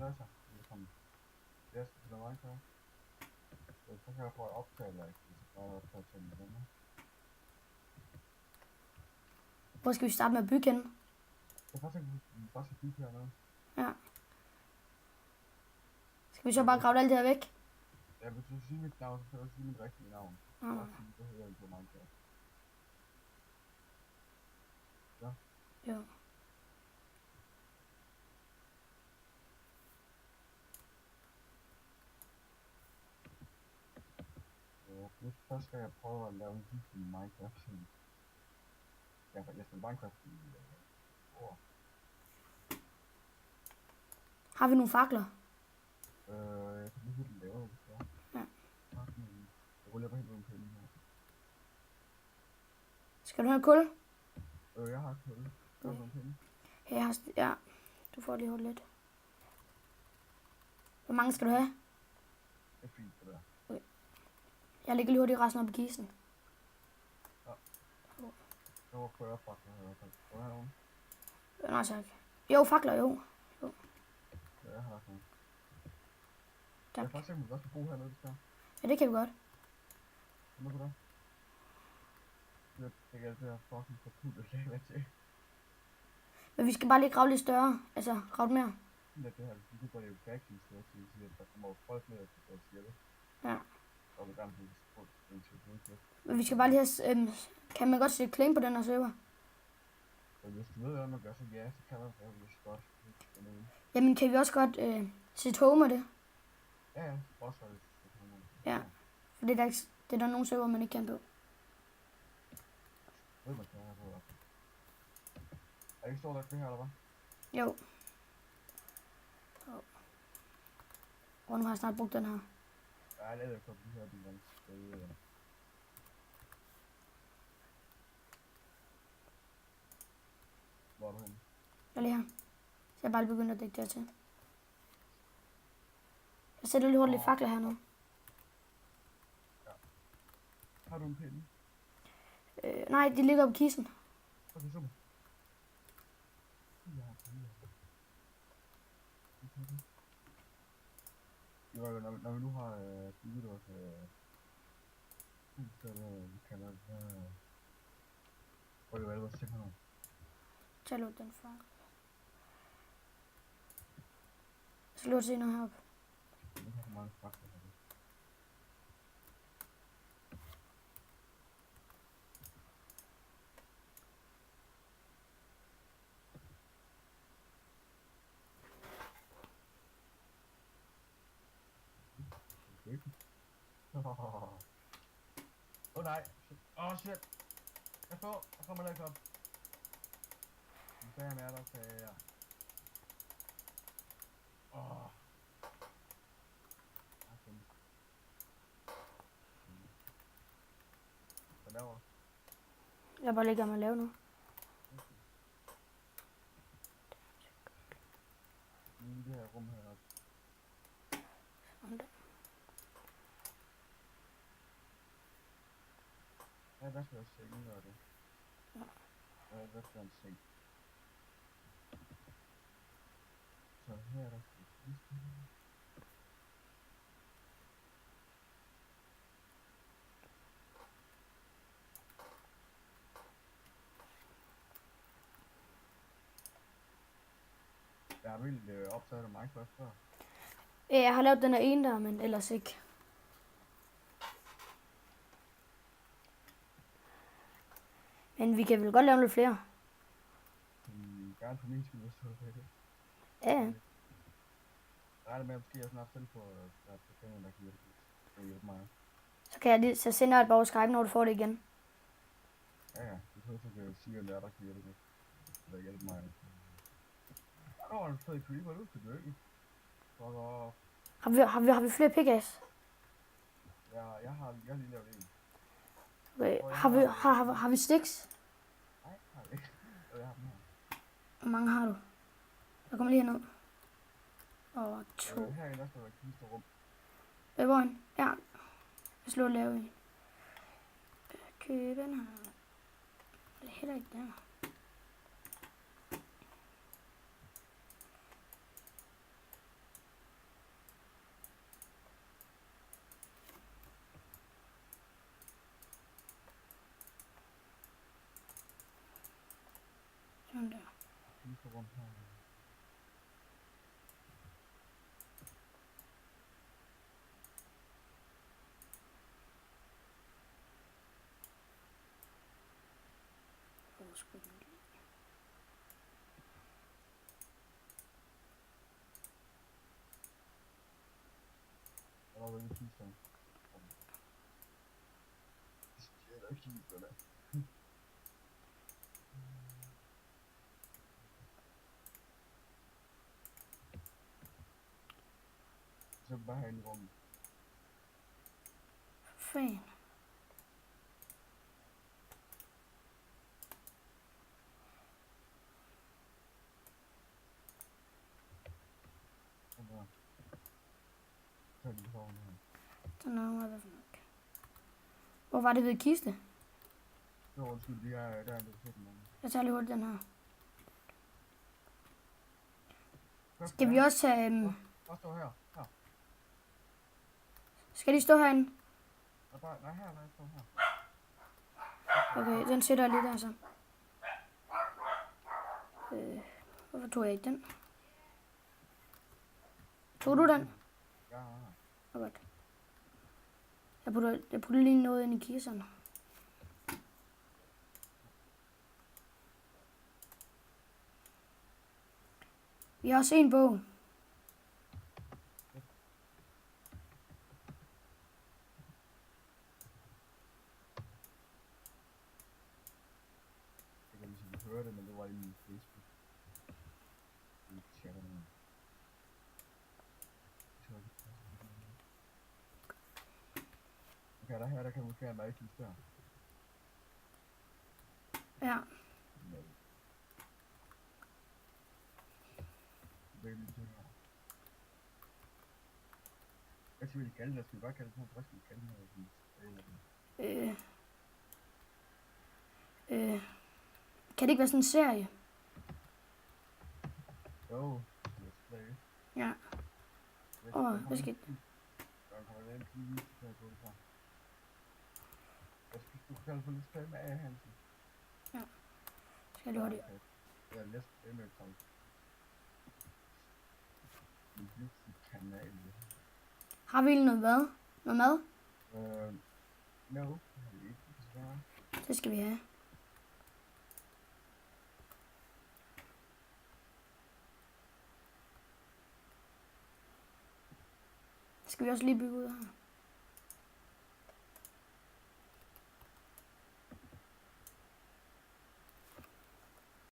altså. Ligesom, jeg skal spille Minecraft. Så kan jeg prøve at optage, eller ikke? Så bare at optage til den venner. Hvor skal vi starte med at bygge henne? Jeg kan faktisk ikke, vi bare skal bygge hernede. Ja. Skal vi så bare grave alt det her væk? Ja, hvis du siger mit navn, så skal du sige mit rigtige navn. Bare sige, hvad hedder jeg på Minecraft. Ja. Jo. Nu først skal jeg prøve at lave en video i Minecraft. Jeg spiller Minecraft i år. Har vi nogle fakler? Jeg kan lige helt lave det, så. Ja. Jeg ruller bare helt uden penge her. Skal du have kul? Jeg har kul. Skal du have penge? Ja, du får lige holdt lidt. Hvor mange skal du have? Det er fint, det der. Okay. Jeg lægger lige hurtigt resten op i kisten. Ja. Jeg må prøve fakler her i hvert fald. Skal du have nogen? Nej, tak. Jo, fakler, jo. Ja, jeg har sådan. Tak. Jeg kan faktisk se, om vi også kan bo hernede, hvis der. Ja, det kan vi godt. Hvad på det? Det kan altså være fucking forputtet lava til. Men vi skal bare lige grave lidt større. Altså, grave mere. Det her, hvis vi kan gøre det jo factory, så vil sige, at der kommer jo folk ned og siger det. Ja. Og vi gerne vil få en til. Men vi skal bare lige have... kan man godt sætte claim på den her server? Og hvis du ved, hvad man gør, så ja, så kan man faktisk godt. Jamen, kan vi også godt sætte home med det? Ja, også for det. Ja, for det er der nogle server, man ikke kan på. Ved man kan have på. Er det ikke stort, det her, eller hvad? Jo. Og nu har jeg snart brugt den her. Ja, jeg lavede på de her biler. Hvor er du henne? Jeg er lige her. Så jeg bare begyndt at dække det til. Jeg sætter lige hurtigt lidt fakler her nu. Ja. Har du en pinde? Nej, de ligger på kisten. Okay, super. Ja, når vi nu har bygget vores hus, så vi kalder det hvor det var vores simpelthen. Tag ud den fra. Jeg skal lige se noget heroppe. Nu har jeg mange fakta her. Nej. Shit. Jeg kommer der op. Hvad er der, sagde jeg. Hvad laver du? Jeg bare ligger med at lave nu. I det her rum heroppe. Sådan der. Ja, der skal være sengen, gør det. Ja. Der skal være en seng. Så her er der skal kisten. Jeg har vildt optaget af Minecraft før. Ja, jeg har lavet den her ene der, men ellers ikke. Men vi kan vel godt lave lidt flere. Gerne for min skyld, hvis du vil det. Ja. Jeg regner med, at måske jeg snart selv på kanalen, der kan hjælpe mig. Så kan jeg lige, så sender jeg et bare Skype, når du får det igen. Ja, du kan også sige, at der kan hjælpe. Eller hjælpe mig. Der var en fed creeper, du skal dø. Har vi flere pickaxe? Ja, jeg har lige lavet en. Okay. Har vi sticks? Nej, har jeg ikke. Jeg har dem her. Hvor mange har du? Jeg kommer lige herned. Og 2. Herinde der skal der være kisterum. Hvor er en? Ja. Jeg slår lave en. Købe den her. Det er heller ikke der. Sådan der. Lige på rundt her. Hvor skulle den ligge? Der var vel kisterne. Det er da ikke lige sådan. Så bare herinde i rummet. Fan. Sådan der. Så er de foran her. Den er hvad for nok. Hvor var det ved kiste? Jo, undskyld, de er der, du kan se dem. Jeg tager lige hurtigt den her. Kom, Skal vi ja. også have... Bare stå her. Her. Skal de stå herinde? Nej, her. Lad os stå her. Okay, den sætter jeg lige der så. Hvorfor tog jeg ikke den? Tog du den? Ja. Ja, godt. Jeg putter lige noget ind i kisterne. Vi har også en bog. Jeg kan lige så høre det, men det var i min Facebook. I chatten. Okay, der kan man fjerne dig kiste her. Ja. Nej. Det er lige til her. Hvad skal vi kalde det? Skal vi bare kalde det sådan? Hvad skal vi kalde det? Kan det ikke være sådan en serie? Jo, let's play. Ja. Hvad skal... Der kommer en lige til at gå det fra. Jeg skal du kalde på lidt spil med A, Hansen. Ja. Skal jeg lige hurtigt. Ja, let's play med Tom. En YouTube-kanal. Har vi egentlig noget hvad? Noget mad? No, det har vi ikke, desværre. Det skal vi have. Skal vi også lige bygge ud her?